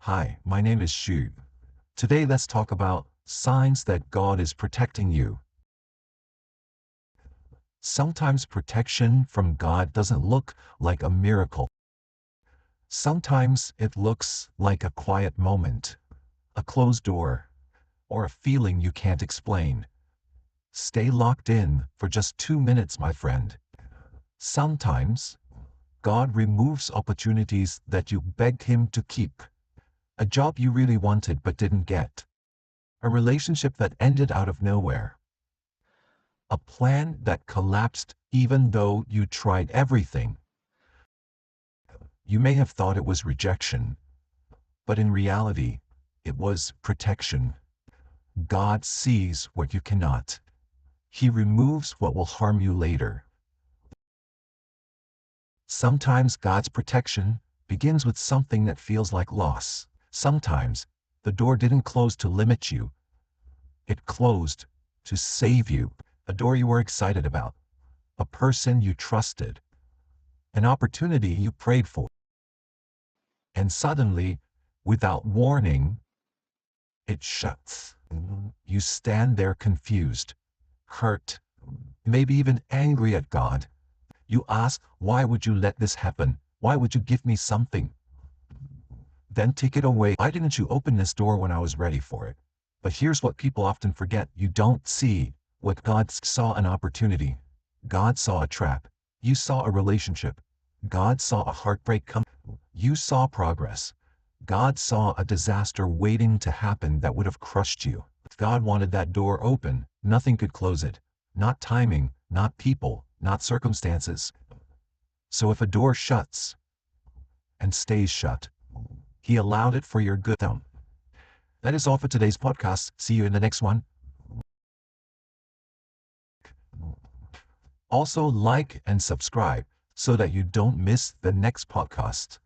Hi, my name is Xu. Today let's talk about signs that God is protecting you. Sometimes protection from God doesn't look like a miracle. Sometimes it looks like a quiet moment, a closed door, or a feeling you can't explain. Stay locked in for just 2 minutes, my friend. Sometimes God removes opportunities that you begged Him to keep. A job you really wanted but didn't get. A relationship that ended out of nowhere. A plan that collapsed even though you tried everything. You may have thought it was rejection, but in reality, it was protection. God sees what you cannot. He removes what will harm you later. Sometimes God's protection begins with something that feels like loss. Sometimes the door didn't close to limit you. It closed to save you. A door you were excited about. A person you trusted. An opportunity you prayed for. And suddenly, without warning, it shuts. You stand there confused, hurt, maybe even angry at God. You ask, why would you let this happen? Why would you give me something? Then take it away. Why didn't you open this door when I was ready for it? But here's what people often forget. You don't see what God saw: an opportunity. God saw a trap. You saw a relationship. God saw a heartbreak come. You saw progress. God saw a disaster waiting to happen that would have crushed you. If God wanted that door open, nothing could close it. Not timing, not people, not circumstances. So if a door shuts and stays shut, He allowed it for your good. That is all for today's podcast. See you in the next one. Also like and subscribe so that you don't miss the next podcast.